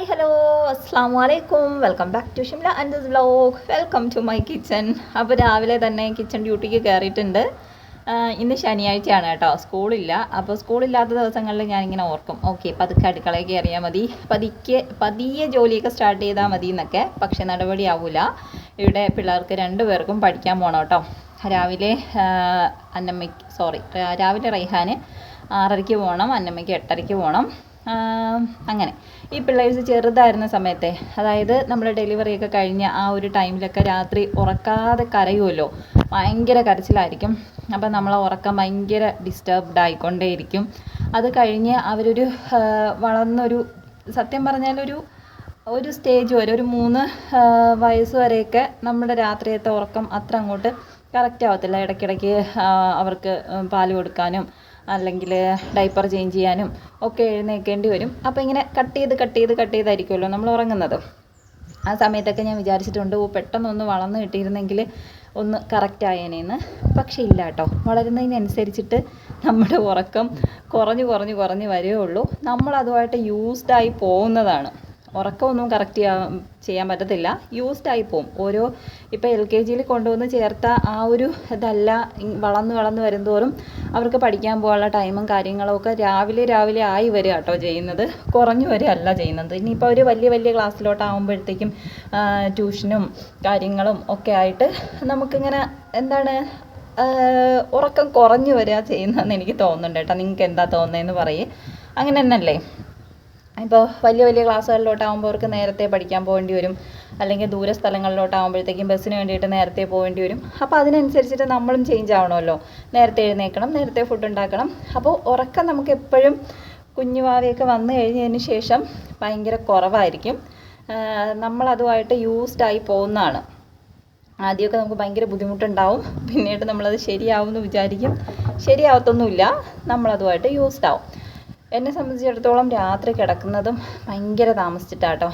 Hi hello അസ്സാം വലൈക്കും welcome back to Shimla and this vlog. Welcome to my kitchen. അപ്പോൾ രാവിലെ തന്നെ കിച്ചൺ ഡ്യൂട്ടിക്ക് കയറിയിട്ടുണ്ട്. ഇന്ന് ശനിയാഴ്ചയാണ് കേട്ടോ, സ്കൂളില്ല. അപ്പോൾ സ്കൂളില്ലാത്ത ദിവസങ്ങളിൽ ഞാനിങ്ങനെ ഓർക്കും, ഓക്കെ പതുക്കെ അടുക്കളയിൽ കയറിയാൽ മതി, പതിയെ ജോലിയൊക്കെ സ്റ്റാർട്ട് ചെയ്താൽ മതി എന്നൊക്കെ. പക്ഷെ നടപടിയാവില്ല. ഇവിടെ പിള്ളേർക്ക് രണ്ടുപേർക്കും പഠിക്കാൻ പോകണം കേട്ടോ. രാവിലെ രാവിലെ റൈഹാന് 6:30 പോകണം, അന്നമ്മയ്ക്ക് 8:30 പോകണം. അങ്ങനെ ഈ പിള്ളേഴ്സ് ചെറുതായിരുന്ന സമയത്തെ, അതായത് നമ്മൾ ഡെലിവറിയൊക്കെ കഴിഞ്ഞ ആ ഒരു ടൈമിലൊക്കെ രാത്രി ഉറക്കാതെ കരയുമല്ലോ, ഭയങ്കര കരച്ചിലായിരിക്കും. അപ്പം നമ്മളെ ഉറക്കം ഭയങ്കര ഡിസ്റ്റർബ്ഡ് ആയിക്കൊണ്ടേയിരിക്കും. അത് കഴിഞ്ഞ് അവരൊരു വളർന്നൊരു, സത്യം പറഞ്ഞാൽ ഒരു സ്റ്റേജ് വരെ, ഒരു 3 വയസ്സ് വരെയൊക്കെ നമ്മുടെ രാത്രിയത്തെ ഉറക്കം അത്ര അങ്ങോട്ട് കറക്റ്റ് ആവത്തില്ല. ഇടയ്ക്കിടയ്ക്ക് അവർക്ക് പാല് കൊടുക്കാനും അല്ലെങ്കിൽ ഡൈപ്പർ ചേഞ്ച് ചെയ്യാനും ഒക്കെ എഴുന്നേൽക്കേണ്ടി വരും. അപ്പോൾ ഇങ്ങനെ കട്ട് ചെയ്തായിരിക്കുമല്ലോ നമ്മൾ ഉറങ്ങുന്നത്. ആ സമയത്തൊക്കെ ഞാൻ വിചാരിച്ചിട്ടുണ്ട്, പെട്ടെന്നൊന്ന് വളർന്നു കിട്ടിയിരുന്നെങ്കിൽ ഒന്ന് കറക്റ്റ് ആയേനേന്ന്. പക്ഷേ ഇല്ല കേട്ടോ, വളരുന്നതിനനുസരിച്ചിട്ട് നമ്മുടെ ഉറക്കം കുറഞ്ഞ് വരേ ഉള്ളൂ. നമ്മളതുമായിട്ട് യൂസ്ഡായി പോകുന്നതാണ്. ഉറക്കമൊന്നും കറക്റ്റ് ചെയ്യാൻ പറ്റത്തില്ല, യൂസ്ഡായി പോവും. ഇപ്പോൾ LKG കൊണ്ടുവന്ന് ചേർത്ത ആ ഒരു ഇതല്ല, വളർന്ന് വരുന്തോറും അവർക്ക് പഠിക്കാൻ പോകാനുള്ള ടൈമും കാര്യങ്ങളും ഒക്കെ രാവിലെ ആയി വരിക കേട്ടോ ചെയ്യുന്നത്, കുറഞ്ഞു വരികയല്ല ചെയ്യുന്നത്. ഇനിയിപ്പോൾ അവർ വലിയ ക്ലാസ്സിലോട്ടാകുമ്പോഴത്തേക്കും ട്യൂഷനും കാര്യങ്ങളും ഒക്കെ ആയിട്ട് നമുക്കിങ്ങനെ ഉറക്കം കുറഞ്ഞു വരിക ചെയ്യുന്നതെന്ന് എനിക്ക് തോന്നുന്നുണ്ട് കേട്ടോ. നിങ്ങൾക്ക് എന്താ തോന്നുന്നതെന്ന് പറയേ. അങ്ങനെ തന്നെയല്ലേ? ഇപ്പോൾ വലിയ ക്ലാസ്സുകളിലോട്ടാകുമ്പോൾ അവർക്ക് നേരത്തെ പഠിക്കാൻ പോകേണ്ടി വരും, അല്ലെങ്കിൽ ദൂര സ്ഥലങ്ങളിലോട്ടാകുമ്പോഴത്തേക്കും ബസ്സിന് വേണ്ടിയിട്ട് നേരത്തെ പോകേണ്ടി വരും. അപ്പോൾ അതിനനുസരിച്ചിട്ട് നമ്മളും ചേഞ്ച് ആവണമല്ലോ. നേരത്തെ എഴുന്നേൽക്കണം, നേരത്തെ ഫുഡ് ഉണ്ടാക്കണം. അപ്പോൾ ഉറക്കം നമുക്ക് എപ്പോഴും കുഞ്ഞുവാവയൊക്കെ വന്നു കഴിഞ്ഞതിന് ശേഷം ഭയങ്കര കുറവായിരിക്കും. നമ്മളതുമായിട്ട് യൂസ്ഡായി പോകുന്നതാണ്. ആദ്യമൊക്കെ നമുക്ക് ഭയങ്കര ബുദ്ധിമുട്ടുണ്ടാവും, പിന്നീട് നമ്മളത് ശരിയാവുമെന്ന് വിചാരിക്കും. ശരിയാവത്തൊന്നുമില്ല, നമ്മളതുമായിട്ട് യൂസ്ഡ് ആവും. എന്നെ സംബന്ധിച്ചിടത്തോളം രാത്രി കിടക്കുന്നതും ഭയങ്കര താമസിച്ചിട്ടാട്ടോ.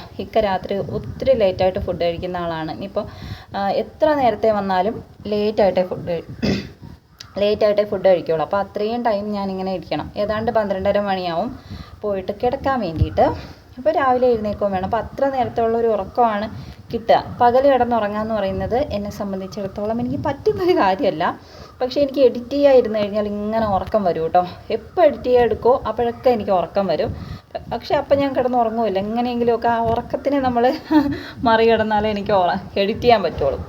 രാത്രി ഒത്തിരി ലേറ്റായിട്ട് ഫുഡ് കഴിക്കുന്ന ആളാണ്. ഇനിയിപ്പോൾ എത്ര നേരത്തെ വന്നാലും ലേറ്റായിട്ടേ ഫുഡ് കഴിക്കുകയുള്ളൂ. അപ്പോൾ അത്രയും ടൈം ഞാനിങ്ങനെ ഇരിക്കണം. ഏതാണ്ട് 12:30 മണിയാവും പോയിട്ട് കിടക്കാൻ വേണ്ടിയിട്ട്. അപ്പോൾ രാവിലെ എഴുന്നേൽക്കുകയും വേണം. അപ്പോൾ അത്ര നേരത്തുള്ളൊരു ഉറക്കമാണ് കിട്ടുക. പകൽ കിടന്നുറങ്ങാമെന്ന് പറയുന്നത് എന്നെ സംബന്ധിച്ചിടത്തോളം എനിക്ക് പറ്റുന്നൊരു കാര്യമല്ല. പക്ഷേ എനിക്ക് എഡിറ്റ് ചെയ്യാതിരുന്ന് കഴിഞ്ഞാൽ ഇങ്ങനെ ഉറക്കം വരും കേട്ടോ. എപ്പോൾ എഡിറ്റ് ചെയ്യാൻ എടുക്കുമോ അപ്പോഴൊക്കെ എനിക്ക് ഉറക്കം വരും. പക്ഷേ അപ്പം ഞാൻ കിടന്നുറങ്ങുമില്ല. എങ്ങനെയെങ്കിലുമൊക്കെ ആ ഉറക്കത്തിനെ നമ്മൾ മറികടന്നാലേ എനിക്ക് എഡിറ്റ് ചെയ്യാൻ പറ്റുള്ളൂ.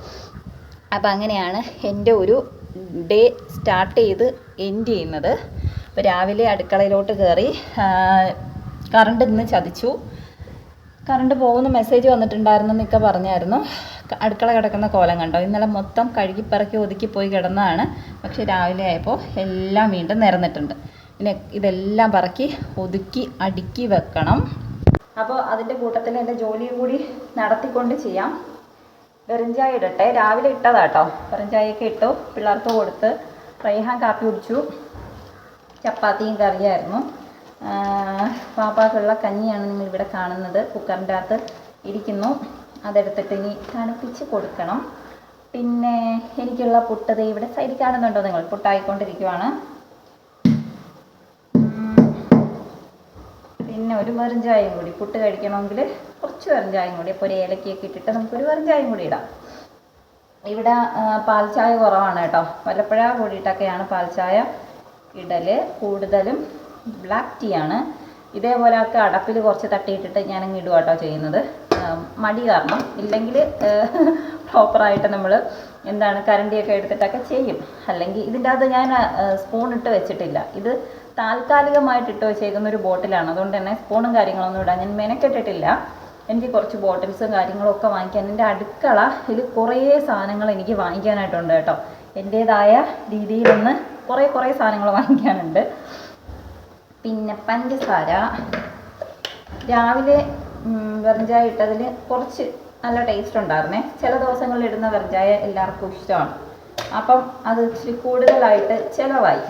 അപ്പം അങ്ങനെയാണ് എൻ്റെ ഒരു ഡേ സ്റ്റാർട്ട് ചെയ്ത് എൻഡ് ചെയ്യുന്നത്. അപ്പോൾ രാവിലെ അടുക്കളയിലോട്ട് കയറി. കറണ്ട് ഇന്ന് ചതിച്ചു. കറണ്ട് പോകുന്ന മെസ്സേജ് വന്നിട്ടുണ്ടായിരുന്നെന്നൊക്കെ പറഞ്ഞായിരുന്നു. അടുക്കള കിടക്കുന്ന കോലം കണ്ടോ? ഇന്നലെ മൊത്തം കഴുകിപ്പറക്കി ഒതുക്കി പോയി കിടന്നതാണ്. പക്ഷേ രാവിലെ ആയപ്പോൾ എല്ലാം വീണ്ടും നിരന്നിട്ടുണ്ട്. പിന്നെ ഇതെല്ലാം പറക്കി ഒതുക്കി അടുക്കി വെക്കണം. അപ്പോൾ അതിൻ്റെ കൂട്ടത്തിൽ എൻ്റെ ജോലിയും കൂടി നടത്തിക്കൊണ്ട് ചെയ്യാം. വെറുംചായ ഇടട്ടെ. രാവിലെ ഇട്ടതാട്ടോ, വെറുംചായയൊക്കെ ഇട്ടു, പിള്ളേർക്ക് കൊടുത്ത്. റൈഹാൻ കാപ്പി കുടിച്ചു. ചപ്പാത്തിയും കറിയായിരുന്നു. പാപ്പാക്കുള്ള കഞ്ഞിയാണ് നിങ്ങളിവിടെ കാണുന്നത്. കുക്കറിൻ്റെ അകത്ത് ഇരിക്കുന്നു. അതെടുത്തിട്ട് ഇനി തണുപ്പിച്ച് കൊടുക്കണം. പിന്നെ എനിക്കുള്ള പുട്ട് ഇവിടെ സൈഡിൽ കാണുന്നുണ്ടോ നിങ്ങൾ? പുട്ടായിക്കൊണ്ടിരിക്കുവാണ്. പിന്നെ ഒരു വെറും ചായയും കൂടി, പുട്ട് കഴിക്കണമെങ്കിൽ കുറച്ച് വെറും ചായയും കൂടി. അപ്പോൾ ഒരു ഏലക്കയൊക്കെ ഇട്ടിട്ട് നമുക്കൊരു വെറും ചായയും കൂടി ഇടാം. ഇവിടെ പാൽ ചായ കുറവാണ് കേട്ടോ. വല്ലപ്പോഴാ കൂടിയിട്ടൊക്കെയാണ് പാൽ ചായ ഇടൽ. കൂടുതലും ബ്ലാക്ക് ടീ ആണ്. ഇതേപോലെയൊക്കെ അടപ്പിൽ കുറച്ച് തട്ടിയിട്ടിട്ട് ഞാനങ്ങ് ഇടുക കേട്ടോ ചെയ്യുന്നത്. മടി കാരണം. ഇല്ലെങ്കിൽ പ്രോപ്പറായിട്ട് നമ്മൾ കരണ്ടിയൊക്കെ എടുത്തിട്ടൊക്കെ ചെയ്യും. അല്ലെങ്കിൽ ഇതിൻ്റെ അകത്ത് ഞാൻ സ്പൂൺ ഇട്ട് വെച്ചിട്ടില്ല. ഇത് താൽക്കാലികമായിട്ട് ഇട്ട് വെച്ചേക്കുന്ന ഒരു ബോട്ടിലാണ്. അതുകൊണ്ട് തന്നെ സ്പൂണും കാര്യങ്ങളൊന്നും ഇടാൻ ഞാൻ മെനക്കെട്ടിട്ടില്ല. എനിക്ക് കുറച്ച് ബോട്ടിൽസും കാര്യങ്ങളും ഒക്കെ വാങ്ങിക്കാൻ, എൻ്റെ അടുക്കളയിൽ കുറേ സാധനങ്ങൾ എനിക്ക് വാങ്ങിക്കാനായിട്ടുണ്ട് കേട്ടോ. എൻ്റേതായ രീതിയിലൊന്ന് കുറേ സാധനങ്ങൾ വാങ്ങിക്കാനുണ്ട്. പിന്നെ പഞ്ചസാര രാവിലെ വെറുംചായ ഇട്ടതിൽ കുറച്ച് നല്ല ടേസ്റ്റ് ഉണ്ടായിരുന്നേ. ചില ദിവസങ്ങളിൽ ഇടുന്ന വെറുംചായ എല്ലാവർക്കും ഇഷ്ടമാണ്. അപ്പം അത് ഇച്ചിരി കൂടുതലായിട്ട് ചിലവായി.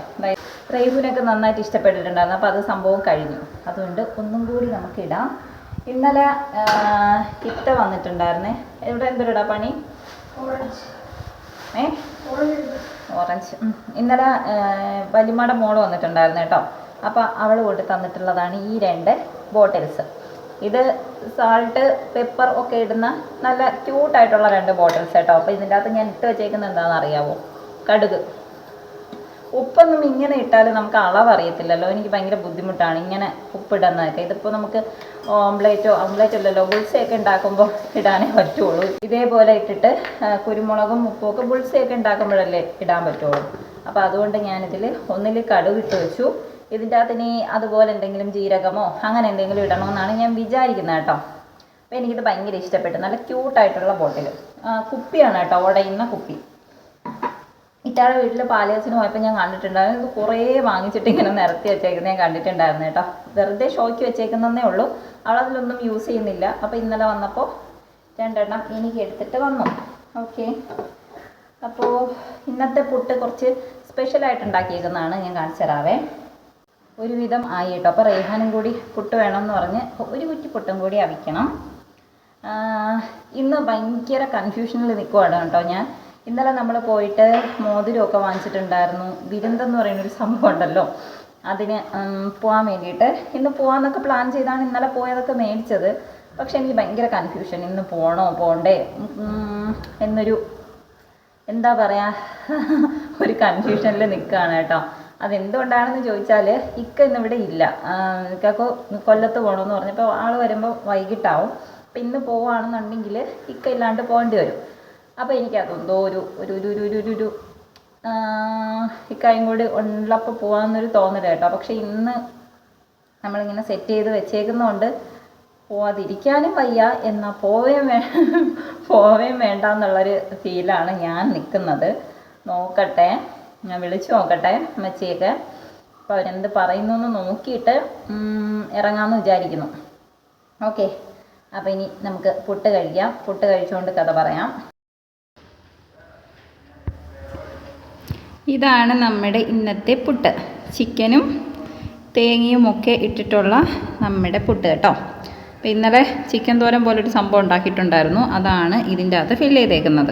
റൈഹുനൊക്കെ നന്നായിട്ട് ഇഷ്ടപ്പെട്ടിട്ടുണ്ടായിരുന്നു. അപ്പോൾ അത് സംഭവം കഴിഞ്ഞു. അതുകൊണ്ട് ഒന്നും കൂടി നമുക്കിടാം. ഇന്നലെ ഇത്ത വന്നിട്ടുണ്ടായിരുന്നേ. ഇവിടെ എന്തൊരിടാ പണി? ഓറഞ്ച്. ഇന്നലെ വലിയമ്മയുടെ മോള് വന്നിട്ടുണ്ടായിരുന്നു കേട്ടോ. അപ്പോൾ അവൾ കൊണ്ട് തന്നിട്ടുള്ളതാണ് ഈ 2 ബോട്ടിൽസ്. ഇത് സാൾട്ട് പെപ്പർ ഒക്കെ ഇടുന്ന നല്ല ക്യൂട്ടായിട്ടുള്ള 2 ബോട്ടിൽസ് കേട്ടോ. അപ്പോൾ ഇതിൻ്റെ അകത്ത് ഞാൻ ഇട്ട് വെച്ചേക്കുന്നത് എന്താണെന്ന് അറിയാമോ? കടുക്. ഉപ്പൊന്നും ഇങ്ങനെ ഇട്ടാൽ നമുക്ക് അളവ് അറിയത്തില്ലല്ലോ. എനിക്ക് ഭയങ്കര ബുദ്ധിമുട്ടാണ് ഇങ്ങനെ ഉപ്പിടുന്നതൊക്കെ. ഇതിപ്പോൾ നമുക്ക് ഓംലേറ്റ് അല്ലല്ലോ, ബുൾസയൊക്കെ ഉണ്ടാക്കുമ്പോൾ ഇടാനേ പറ്റുള്ളൂ. ഇതേപോലെ ഇട്ടിട്ട് കുരുമുളകും ഉപ്പുമൊക്കെ ബുൾസയൊക്കെ ഉണ്ടാക്കുമ്പോഴല്ലേ ഇടാൻ പറ്റുള്ളൂ. അപ്പോൾ അതുകൊണ്ട് ഞാനിതിൽ ഒന്നിൽ കടുക് ഇട്ട് വെച്ചു. ഇതിൻ്റെ അകത്ത് ഇനി അതുപോലെ എന്തെങ്കിലും ജീരകമോ അങ്ങനെ എന്തെങ്കിലും ഇടണമെന്നാണ് ഞാൻ വിചാരിക്കുന്നത് കേട്ടോ. അപ്പോൾ എനിക്കിത് ഭയങ്കര ഇഷ്ടപ്പെട്ടു. നല്ല ക്യൂട്ടായിട്ടുള്ള ബോട്ടിൽ. കുപ്പിയാണ് കേട്ടോ, ഉടയുന്ന കുപ്പി. ഇറ്റാടെ വീട്ടിൽ പാലയസിന് പോയപ്പോൾ ഞാൻ കണ്ടിട്ടുണ്ടായിരുന്നു. ഇത് കുറേ വാങ്ങിച്ചിട്ട് ഇങ്ങനെ നിരത്തി വെച്ചേക്കുന്നത് ഞാൻ കണ്ടിട്ടുണ്ടായിരുന്നു കേട്ടോ. വെറുതെ ഷോയ്ക്ക് വെച്ചേക്കുന്നതേ ഉള്ളൂ. അവളതിലൊന്നും യൂസ് ചെയ്യുന്നില്ല. അപ്പോൾ ഇന്നലെ വന്നപ്പോൾ 2 എണ്ണം എനിക്ക് എടുത്തിട്ട് വന്നു. ഓക്കെ, അപ്പോൾ ഇന്നത്തെ പുട്ട് കുറച്ച് സ്പെഷ്യലായിട്ട് ഉണ്ടാക്കിയേക്കുന്നതാണ്. ഞാൻ കാണിച്ചു തരാവേ. ഒരുവിധം ആയി കേട്ടോ. അപ്പോൾ റേഹാനും കൂടി പുട്ട് വേണമെന്ന് പറഞ്ഞ് ഒരു കുറ്റി പുട്ടും കൂടി അവിക്കണം. ഇന്ന് ഭയങ്കര കൺഫ്യൂഷനിൽ നിൽക്കുവാണ് കേട്ടോ ഞാൻ. ഇന്നലെ നമ്മൾ പോയിട്ട് മോതിരമൊക്കെ വാങ്ങിച്ചിട്ടുണ്ടായിരുന്നു. വിരുന്നെന്ന് പറയുന്നൊരു സംഭവം ഉണ്ടല്ലോ, അതിന് പോകാൻ വേണ്ടിയിട്ട്. ഇന്ന് പോകാമെന്നൊക്കെ പ്ലാൻ ചെയ്താണ് ഇന്നലെ പോയതൊക്കെ മേടിച്ചത്. പക്ഷെ എനിക്ക് ഭയങ്കര കൺഫ്യൂഷൻ, ഇന്ന് പോകണോ പോകണ്ടേ എന്നൊരു എന്താ പറയുക ഒരു കൺഫ്യൂഷനിൽ നിൽക്കുകയാണ് കേട്ടോ. അതെന്തുകൊണ്ടാണെന്ന് ചോദിച്ചാൽ ഇക്ക ഇന്നിവിടെ ഇല്ല. ഇക്കൊക്കെ കൊല്ലത്ത് പോകണമെന്ന് പറഞ്ഞപ്പോൾ ആൾ വരുമ്പോൾ വൈകിട്ടാവും. അപ്പം ഇന്ന് പോവുകയാണെന്നുണ്ടെങ്കിൽ ഇക്ക ഇല്ലാണ്ട് പോകേണ്ടി വരും. അപ്പോൾ എനിക്കതെന്തോ ഒരു ഇക്കായും കൂടി ഉള്ളപ്പോൾ പോകാമെന്നൊരു തോന്നൽ കേട്ടോ. പക്ഷേ ഇന്ന് നമ്മളിങ്ങനെ സെറ്റ് ചെയ്ത് വെച്ചേക്കുന്നതുകൊണ്ട് പോവാതിരിക്കാനും വയ്യ, എന്നാൽ പോവേം വേണ്ട എന്നുള്ളൊരു ഫീലാണ് ഞാൻ നിൽക്കുന്നത്. നോക്കട്ടെ, ഞാൻ വിളിച്ചു നോക്കട്ടെ അമ്മച്ചിയൊക്കെ. അപ്പോൾ അവരെന്ത് പറയുന്നു എന്ന് നോക്കിയിട്ട് ഇറങ്ങാമെന്ന് വിചാരിക്കുന്നു. ഓക്കെ, അപ്പോൾ ഇനി നമുക്ക് പുട്ട് കഴിക്കാം. പുട്ട് കഴിച്ചുകൊണ്ട് കഥ പറയാം. ഇതാണ് നമ്മുടെ ഇന്നത്തെ പുട്ട്. ചിക്കനും തേങ്ങയും ഒക്കെ ഇട്ടിട്ടുള്ള നമ്മുടെ പുട്ട് കേട്ടോ. അപ്പോൾ ഇന്നലെ ചിക്കൻ തോരൻ പോലൊരു സംഭവം ഉണ്ടാക്കിയിട്ടുണ്ടായിരുന്നു. അതാണ് ഇതിൻ്റെ അകത്ത് ഫില്ല് ചെയ്തേക്കുന്നത്.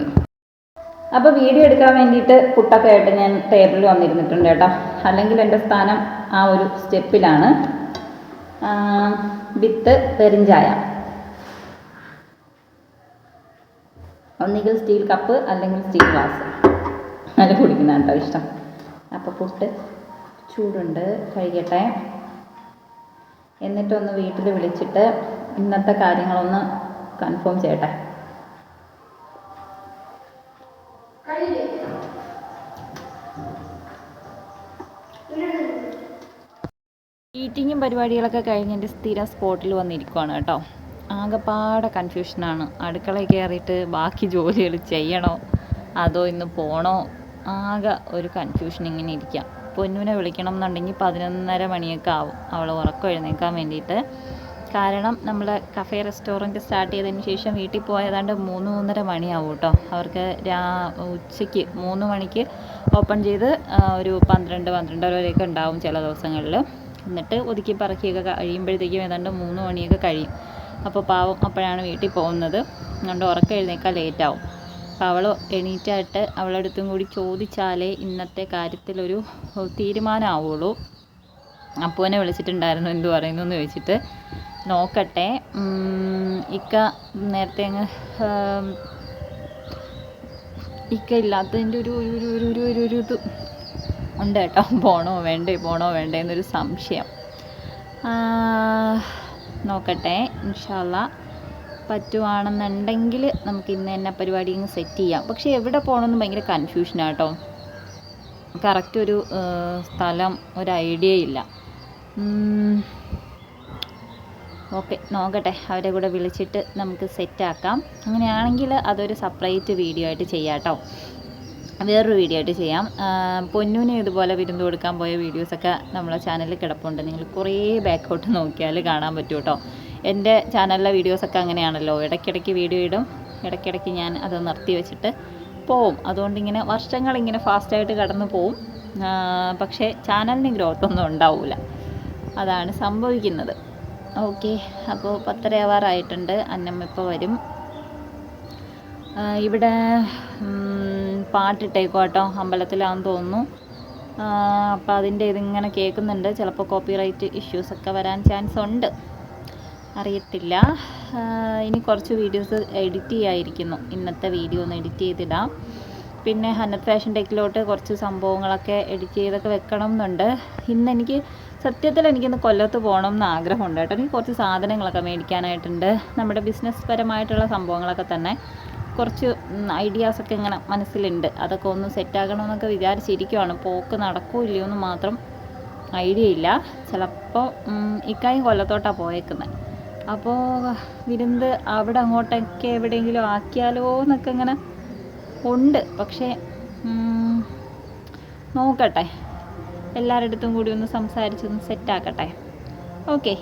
അപ്പോൾ വീഡിയോ എടുക്കാൻ വേണ്ടിയിട്ട് പുട്ടൊക്കെ ആയിട്ട് ഞാൻ ടേബിളിൽ വന്നിരുന്നിട്ടുണ്ട് കേട്ടോ. അല്ലെങ്കിൽ എൻ്റെ സ്ഥാനം ആ ഒരു സ്റ്റെപ്പിലാണ്. വിത്ത് പെരിഞ്ചായ, ഒന്നുകിൽ സ്റ്റീൽ കപ്പ് അല്ലെങ്കിൽ സ്റ്റീൽ ഗ്ലാസ്, നല്ല കുടിക്കുന്ന കേട്ടോ ഇഷ്ടം. അപ്പോൾ പുട്ട് ചൂടുണ്ട്, കഴിക്കട്ടെ. എന്നിട്ടൊന്ന് വീട്ടിൽ വിളിച്ചിട്ട് ഇന്നത്തെ കാര്യങ്ങളൊന്ന് കൺഫേം ചെയ്യട്ടെ. ഈറ്റിങ്ങും പരിപാടികളൊക്കെ കഴിഞ്ഞ് എൻ്റെ സ്ഥിരം സ്പോട്ടിൽ വന്നിരിക്കുവാണ് കേട്ടോ. ആകെപ്പാടെ കൺഫ്യൂഷനാണ്. അടുക്കളയിൽ കയറിയിട്ട് ബാക്കി ജോലികൾ ചെയ്യണോ അതോ ഇന്ന് പോകണോ, ആകെ ഒരു കൺഫ്യൂഷൻ ഇങ്ങനെ ഇരിക്കാം. പൊന്നുവിനെ വിളിക്കണം എന്നുണ്ടെങ്കിൽ 11:30 മണിയൊക്കെ ആവും അവൾ ഉറക്കം എഴുന്നേൽക്കാൻ വേണ്ടിയിട്ട്. കാരണം നമ്മൾ കഫേ റെസ്റ്റോറൻറ്റ് സ്റ്റാർട്ട് ചെയ്തതിന് ശേഷം വീട്ടിൽ പോയതാണ്ട് 3-3:30 മണിയാവും കേട്ടോ. അവർക്ക് ഉച്ചയ്ക്ക് 3 മണിക്ക് ഓപ്പൺ ചെയ്ത് ഒരു 12-12:30 വരെയൊക്കെ ഉണ്ടാവും ചില ദിവസങ്ങളിൽ. എന്നിട്ട് ഒതുക്കി പറക്കിയൊക്കെ കഴിയുമ്പോഴത്തേക്കും ഏതാണ്ട് 3 മണിയൊക്കെ കഴിയും. അപ്പോൾ പാവം അപ്പോഴാണ് വീട്ടിൽ പോകുന്നത്. അതുകൊണ്ട് ഉറക്കം എഴുന്നേൽക്കാൻ ലേറ്റാവും. അപ്പോൾ അവൾ എണീറ്റായിട്ട് അവളടുത്തും കൂടി ചോദിച്ചാലേ ഇന്നത്തെ കാര്യത്തിലൊരു തീരുമാനമാവുള്ളൂ. അപ്പൂനെ വിളിച്ചിട്ടുണ്ടായിരുന്നു, എന്തു പറയുന്നു എന്ന് ചോദിച്ചിട്ട് നോക്കട്ടെ. ഇക്ക നേരത്തെ അങ്ങ് ഇക്ക ഇല്ലാത്തതിൻ്റെ ഒരു ഇത് ഉണ്ട് കേട്ടോ. പോണോ വേണ്ടേ എന്നൊരു സംശയം. നോക്കട്ടെ, ഇൻഷാ അല്ലാ പറ്റുവാണെന്നുണ്ടെങ്കിൽ നമുക്ക് ഇന്ന് തന്നെ പരിപാടി അങ്ങ് സെറ്റ് ചെയ്യാം. പക്ഷേ എവിടെ പോകണമെന്ന് ഭയങ്കര കൺഫ്യൂഷനാണ് കേട്ടോ. കറക്റ്റ് ഒരു സ്ഥലം, ഒരു ഐഡിയ ഇല്ല. ഓക്കെ, നോക്കട്ടെ, അവരെ കൂടെ വിളിച്ചിട്ട് നമുക്ക് സെറ്റാക്കാം. അങ്ങനെയാണെങ്കിൽ അതൊരു സെപ്പറേറ്റ് വീഡിയോ ആയിട്ട് ചെയ്യാം കേട്ടോ. വേറൊരു വീഡിയോ ആയിട്ട് ചെയ്യാം. പൊന്നൂന് ഇതുപോലെ വിരുന്ന് കൊടുക്കാൻ പോയ വീഡിയോസൊക്കെ നമ്മളെ ചാനലിൽ കിടപ്പുണ്ട്. നിങ്ങൾ കുറേ ബാക്കോട്ട് നോക്കിയാൽ കാണാൻ പറ്റും കേട്ടോ. എൻ്റെ ചാനലിലെ വീഡിയോസൊക്കെ അങ്ങനെയാണല്ലോ, ഇടയ്ക്കിടയ്ക്ക് വീഡിയോ ഇടും, ഇടയ്ക്കിടയ്ക്ക് ഞാൻ അത് നിർത്തി വെച്ചിട്ട് പോവും. അതുകൊണ്ടിങ്ങനെ വർഷങ്ങളിങ്ങനെ ഫാസ്റ്റായിട്ട് കടന്നു പോവും. പക്ഷേ ചാനലിന് ഗ്രോത്ത് ഒന്നും ഉണ്ടാവില്ല. അതാണ് സംഭവിക്കുന്നത്. ഓക്കെ, അപ്പോൾ 10:30 ആവാറായിട്ടുണ്ട്. അന്നമ്മ ഇപ്പോൾ വരും. ഇവിടെ പാട്ടിട്ടേക്കോ കേട്ടോ, അമ്പലത്തിലാണെന്ന് തോന്നുന്നു. അപ്പോൾ അതിൻ്റെ ഇതിങ്ങനെ കേൾക്കുന്നുണ്ട്. ചിലപ്പോൾ കോപ്പിറൈറ്റ് ഇഷ്യൂസൊക്കെ വരാൻ ചാൻസ് ഉണ്ട്. അറിയത്തില്ല. ഇനി കുറച്ച് വീഡിയോസ് എഡിറ്റ് ചെയ്യാതിരിക്കുന്നു. ഇന്നത്തെ വീഡിയോ ഒന്ന് എഡിറ്റ് ചെയ്തിടാം. പിന്നെ ഹന്നത്ത് ഫാഷൻ ടെക്കിലോട്ട് കുറച്ച് സംഭവങ്ങളൊക്കെ എഡിറ്റ് ചെയ്തൊക്കെ വെക്കണം എന്നുണ്ട്. ഇന്നെനിക്ക് സത്യത്തിൽ എനിക്കിന്ന് കൊല്ലത്ത് പോകണം എന്ന് ആഗ്രഹമുണ്ട് കേട്ടോ. എനിക്ക് കുറച്ച് സാധനങ്ങളൊക്കെ മേടിക്കാനായിട്ടുണ്ട്. നമ്മുടെ ബിസിനസ് പരമായിട്ടുള്ള സംഭവങ്ങളൊക്കെ തന്നെ കുറച്ച് ഐഡിയാസൊക്കെ ഇങ്ങനെ മനസ്സിലുണ്ട്. അതൊക്കെ ഒന്ന് സെറ്റാക്കണമെന്നൊക്കെ വിചാരിച്ചിരിക്കുവാണ്. പോക്ക് നടക്കുമോ ഇല്ലയോ എന്ന് മാത്രം ഐഡിയ ഇല്ല. ചിലപ്പോൾ ഇക്കായും കൊല്ലത്തോട്ടാണ് പോയേക്കുന്നത്. അപ്പോൾ വിരുന്ന് അവിടെ അങ്ങോട്ടൊക്കെ എവിടെയെങ്കിലും ആക്കിയാലോ എന്നൊക്കെ ഇങ്ങനെ ഉണ്ട്. പക്ഷേ നോക്കട്ടെ, എല്ലാവരുടെ അടുത്തും കൂടി ഒന്ന് സംസാരിച്ചൊന്ന് സെറ്റാക്കട്ടെ. ഓക്കെ,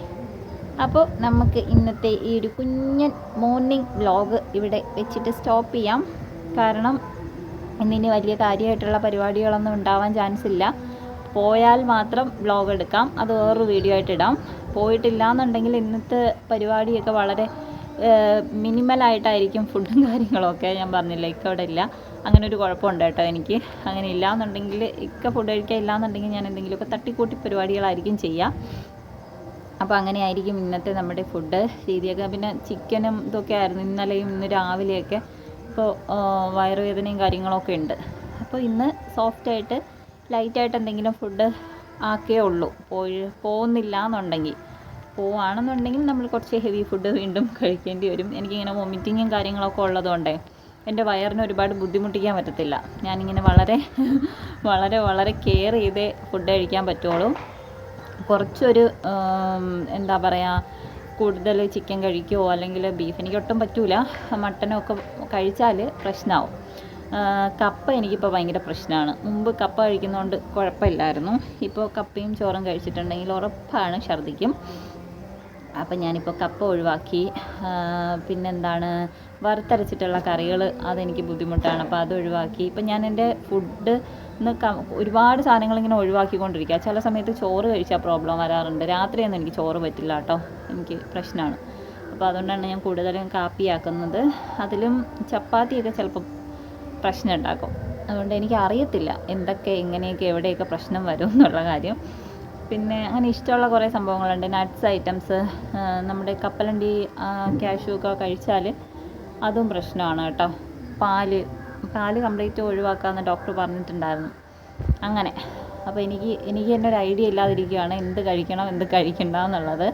അപ്പോൾ നമുക്ക് ഇന്നത്തെ ഈ ഒരു കുഞ്ഞൻ മോർണിംഗ് വ്ലോഗ് ഇവിടെ വെച്ചിട്ട് സ്റ്റോപ്പ് ചെയ്യാം. കാരണം ഇന്നിനി വലിയ കാര്യമായിട്ടുള്ള പരിപാടികളൊന്നും ഉണ്ടാവാൻ ചാൻസ് ഇല്ല. പോയാൽ മാത്രം വ്ലോഗ് എടുക്കാം, അത് വേറൊരു വീഡിയോ ആയിട്ട് ഇടാം. പോയിട്ടില്ല എന്നുണ്ടെങ്കിൽ ഇന്നത്തെ പരിപാടിയൊക്കെ വളരെ മിനിമലായിട്ടായിരിക്കും. ഫുഡും കാര്യങ്ങളൊക്കെ ഞാൻ പറഞ്ഞില്ല, ഇക്ക അവിടെ ഇല്ല. അങ്ങനെ ഒരു കുഴപ്പമുണ്ട് കേട്ടോ എനിക്ക്. അങ്ങനെ ഇല്ല എന്നുണ്ടെങ്കിൽ, ഇക്ക ഫുഡ് കഴിക്കാൻ ഇല്ല എന്നുണ്ടെങ്കിൽ ഞാൻ എന്തെങ്കിലുമൊക്കെ തട്ടിക്കൂട്ടി പരിപാടികളായിരിക്കും ചെയ്യുക. അപ്പോൾ അങ്ങനെയായിരിക്കും ഇന്നത്തെ നമ്മുടെ ഫുഡ് രീതിയൊക്കെ. പിന്നെ ചിക്കനും ഇതൊക്കെ ആയിരുന്നു ഇന്നലെയും ഇന്ന് രാവിലെയൊക്കെ. ഇപ്പോൾ വയറുവേദനയും കാര്യങ്ങളൊക്കെ ഉണ്ട്. അപ്പോൾ ഇന്ന് സോഫ്റ്റായിട്ട് ലൈറ്റായിട്ട് എന്തെങ്കിലും ഫുഡ് ആക്കേ ഉള്ളൂ. പോകുന്നില്ല എന്നുണ്ടെങ്കിൽ, പോവുകയാണെന്നുണ്ടെങ്കിൽ നമ്മൾ കുറച്ച് ഹെവി ഫുഡ് വീണ്ടും കഴിക്കേണ്ടി വരും. എനിക്കിങ്ങനെ വൊമിറ്റിങ്ങും കാര്യങ്ങളൊക്കെ ഉള്ളതുകൊണ്ടേ എൻ്റെ വയറിന് ഒരുപാട് ബുദ്ധിമുട്ടിക്കാൻ പറ്റത്തില്ല. ഞാനിങ്ങനെ വളരെ വളരെ വളരെ കെയർ ചെയ്തേ ഫുഡ് കഴിക്കാൻ പറ്റുള്ളൂ. കുറച്ചൊരു എന്താ പറയുക, കൂടുതൽ ചിക്കൻ കഴിക്കുമോ അല്ലെങ്കിൽ ബീഫ് എനിക്കൊട്ടും പറ്റൂല. മട്ടനൊക്കെ കഴിച്ചാൽ പ്രശ്നമാവും. കപ്പ എനിക്കിപ്പോൾ ഭയങ്കര പ്രശ്നമാണ്. മുമ്പ് കപ്പ കഴിക്കുന്നതുകൊണ്ട് കുഴപ്പമില്ലായിരുന്നു. ഇപ്പോൾ കപ്പയും ചോറും കഴിച്ചിട്ടുണ്ടെങ്കിൽ ഉറപ്പാണ് ഛർദ്ദിക്കും. അപ്പം ഞാനിപ്പോൾ കപ്പ ഒഴിവാക്കി. പിന്നെന്താണ്, വറുത്തരച്ചിട്ടുള്ള കറികൾ അതെനിക്ക് ബുദ്ധിമുട്ടാണ്. അപ്പോൾ അത് ഒഴിവാക്കി. ഇപ്പം ഞാൻ എൻ്റെ ഫുഡ് ഒരുപാട് സാധനങ്ങളിങ്ങനെ ഒഴിവാക്കിക്കൊണ്ടിരിക്കുക. ചില സമയത്ത് ചോറ് കഴിച്ചാൽ പ്രോബ്ലം വരാറുണ്ട്. രാത്രിയൊന്നും എനിക്ക് ചോറ് പറ്റില്ല കേട്ടോ, എനിക്ക് പ്രശ്നമാണ്. അപ്പോൾ അതുകൊണ്ടാണ് ഞാൻ കൂടുതലും കാപ്പിയാക്കുന്നത്. അതിലും ചപ്പാത്തിയൊക്കെ ചിലപ്പോൾ പ്രശ്നം ഉണ്ടാക്കും. അതുകൊണ്ട് എനിക്ക് അറിയത്തില്ല എന്തൊക്കെ എങ്ങനെയൊക്കെ എവിടെയൊക്കെ പ്രശ്നം വരും എന്നുള്ള കാര്യം. പിന്നെ അങ്ങനെ ഇഷ്ടമുള്ള കുറേ സംഭവങ്ങളുണ്ട്. നട്ട്സ് ഐറ്റംസ്, നമ്മുടെ കപ്പലണ്ടി കാഷ്യൂ ഒക്കെ കഴിച്ചാൽ അതും പ്രശ്നമാണ് കേട്ടോ. പാല് കംപ്ലീറ്റ് ഒഴിവാക്കാമെന്ന് ഡോക്ടർ പറഞ്ഞിട്ടുണ്ടായിരുന്നു. അങ്ങനെ അപ്പോൾ എനിക്ക് തന്നെ ഒരു ഐഡിയ ഇല്ലാതിരിക്കുകയാണ് എന്ത് കഴിക്കണം എന്ത് കഴിക്കണ്ട എന്നുള്ളത്.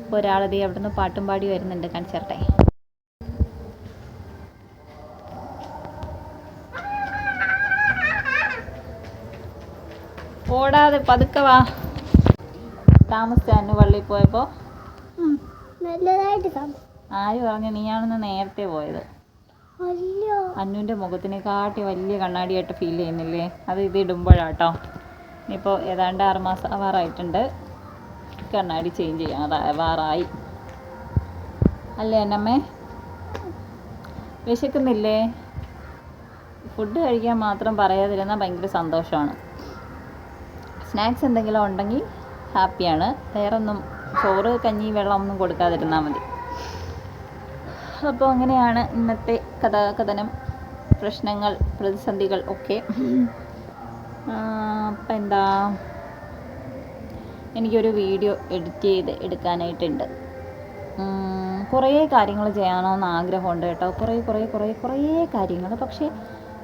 അപ്പോൾ ഒരാളത് അവിടെ നിന്ന് പാട്ടും പാടി വരുന്നുണ്ട്, കാണിച്ചേരട്ടെ. ഓടാതെ പതുക്കെ വാ. താമസിച്ചായിരുന്നു പള്ളിയിൽ പോയപ്പോൾ? ആര് പറഞ്ഞു? നീയാണെന്ന് നേരത്തെ പോയത്. അന്നുവിൻ്റെ മുഖത്തിനെക്കാട്ടി വലിയ കണ്ണാടിയായിട്ട് ഫീൽ ചെയ്യുന്നില്ലേ? അത് ഇത് ഇടുമ്പോഴാട്ടോ. ഇനിയിപ്പോൾ ഏതാണ്ട് 6 മാസം ആവാറായിട്ടുണ്ട്. കണ്ണാടി ചേഞ്ച് ചെയ്യാറായി അല്ലേ എന്നമ്മേ? വിശക്കുന്നില്ലേ? ഫുഡ് കഴിക്കാൻ മാത്രം പറയാതിരുന്നാൽ ഭയങ്കര സന്തോഷമാണ്. സ്നാക്സ് എന്തെങ്കിലും ഉണ്ടെങ്കിൽ ഹാപ്പിയാണ്. വേറൊന്നും, ചോറ് കഞ്ഞി വെള്ളം ഒന്നും കൊടുക്കാതിരുന്നാൽ മതി. അപ്പോൾ അങ്ങനെയാണ് ഇന്നത്തെ കഥനം, പ്രശ്നങ്ങൾ, പ്രതിസന്ധികൾ ഒക്കെ. അപ്പം എന്താ, എനിക്കൊരു വീഡിയോ എഡിറ്റ് ചെയ്ത് എടുക്കാനായിട്ടുണ്ട്. കുറേ കാര്യങ്ങൾ ചെയ്യണമെന്ന് ആഗ്രഹമുണ്ട് കേട്ടോ. കുറേ കാര്യങ്ങൾ. പക്ഷേ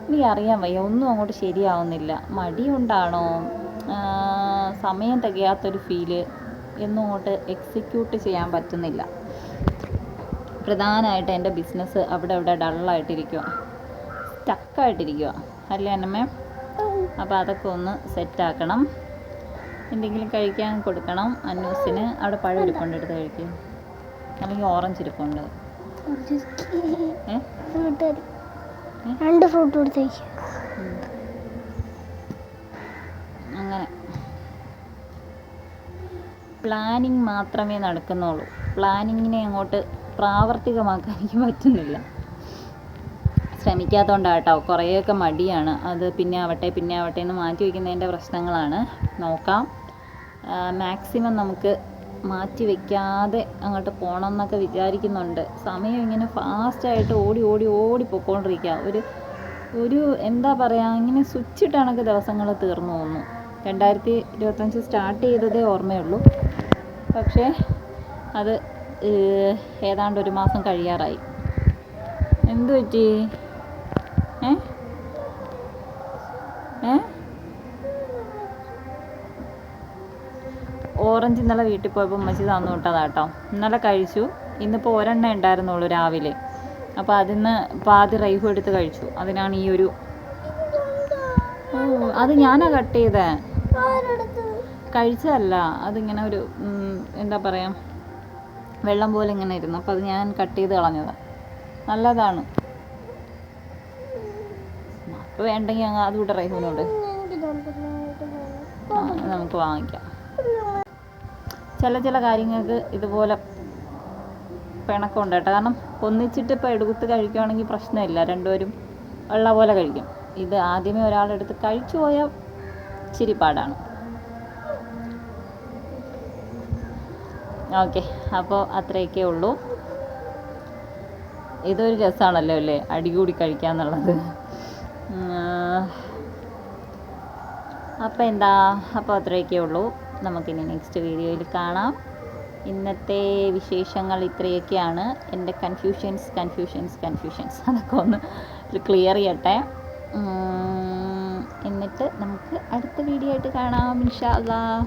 എനിക്കറിയാൻ വയ്യ, ഒന്നും അങ്ങോട്ട് ശരിയാവുന്നില്ല. മടിയുണ്ടാണോ, സമയം തികയാത്തൊരു ഫീല്, എന്നും അങ്ങോട്ട് എക്സിക്യൂട്ട് ചെയ്യാൻ പറ്റുന്നില്ല. പ്രധാനമായിട്ട് എൻ്റെ ബിസിനസ് അവിടെ ഡള്ളായിട്ടിരിക്കുക, സ്റ്റക്കായിട്ടിരിക്കുക അല്ലേ അന്നമ്മേ? അപ്പോൾ അതൊക്കെ ഒന്ന് സെറ്റാക്കണം. എന്തെങ്കിലും കഴിക്കാൻ കൊടുക്കണം അന്നൂസിന്. അവിടെ പഴം ഇരിപ്പുണ്ട്, എടുത്ത് കഴിക്കും. അല്ലെങ്കിൽ ഓറഞ്ച് ഇരിപ്പുണ്ട്. 2 ഫ്രൂട്ട് കൊടുത്ത് കഴിക്കും. അങ്ങനെ പ്ലാനിങ് മാത്രമേ നടക്കുന്നുള്ളൂ. പ്ലാനിങ്ങിനെ അങ്ങോട്ട് പ്രാവർത്തികമാക്കാൻ എനിക്ക് പറ്റുന്നില്ല. ശ്രമിക്കാത്തതുകൊണ്ടാണ് കേട്ടോ. കുറേയൊക്കെ മടിയാണ്. അത് പിന്നെ ആവട്ടെ എന്ന് മാറ്റി വയ്ക്കുന്നതിൻ്റെ പ്രശ്നങ്ങളാണ്. നോക്കാം, മാക്സിമം നമുക്ക് മാറ്റി വയ്ക്കാതെ അങ്ങോട്ട് പോകണം എന്നൊക്കെ വിചാരിക്കുന്നുണ്ട്. സമയം ഇങ്ങനെ ഫാസ്റ്റായിട്ട് ഓടി പോയിക്കൊണ്ടിരിക്കുക. ഒരു എന്താ പറയുക, ഇങ്ങനെ സ്വിച്ചിട്ടാണൊക്കെ ദിവസങ്ങൾ തീർന്നു പോകുന്നു. 2025 സ്റ്റാർട്ട് ചെയ്തതേ ഓർമ്മയുള്ളൂ. പക്ഷേ അത് ഏതാണ്ട് 1 മാസം കഴിയാറായി. എന്തു പറ്റി? ഏ ഏ ഓറഞ്ച് ഇന്നലെ വീട്ടിൽ പോയപ്പോൾ ഉമ്മച്ചി തന്നു വിട്ടതാ കേട്ടോ. ഇന്നലെ കഴിച്ചു. ഇന്നിപ്പോൾ ഒരെണ്ണേ ഉണ്ടായിരുന്നുള്ളൂ രാവിലെ. അപ്പോൾ അതിന്ന് പാതി റൈഹും എടുത്ത് കഴിച്ചു. അതിനാണ് ഈ ഒരു അത് ഞാനാ കട്ട് ചെയ്തേ, കഴിച്ചതല്ല. അതിങ്ങനെ ഒരു എന്താ പറയുക, വെള്ളം പോലെ ഇങ്ങനെ ഇരുന്നു. അപ്പോൾ അത് ഞാൻ കട്ട് ചെയ്ത് കളഞ്ഞത്. നല്ലതാണ്. അപ്പോൾ വേണ്ടെങ്കിൽ അങ്ങ് അതുകൂടെ റൈഹുവിനോട് നമുക്ക് വാങ്ങിക്കാം. ചില കാര്യങ്ങൾക്ക് ഇതുപോലെ പിണക്കമുണ്ട് കേട്ടോ. കാരണം ഒന്നിച്ചിട്ട് ഇപ്പോൾ എടുത്ത് കഴിക്കുകയാണെങ്കിൽ പ്രശ്നമില്ല, രണ്ടുപേരും ഉള്ള പോലെ കഴിക്കും. ഇത് ആദ്യമേ ഒരാളെടുത്ത് കഴിച്ചു പോയാൽ ഇച്ചിരി പാടാണ്. ഓക്കെ, അപ്പോൾ അത്രയൊക്കെ ഉള്ളൂ. ഇതൊരു രസമാണല്ലോ അല്ലേ, അടികൂടി കഴിക്കുക എന്നുള്ളത്. അപ്പോൾ അത്രയൊക്കെ ഉള്ളൂ. നമുക്കിനി നെക്സ്റ്റ് വീഡിയോയിൽ കാണാം. ഇന്നത്തെ വിശേഷങ്ങൾ ഇത്രയൊക്കെയാണ്. എൻ്റെ കൺഫ്യൂഷൻസ് അതൊക്കെ ഒന്ന് ക്ലിയർ ചെയ്യട്ടെ. എന്നിട്ട് നമുക്ക് അടുത്ത വീഡിയോ ആയിട്ട് കാണാം ഇൻഷാ അല്ലാഹ്.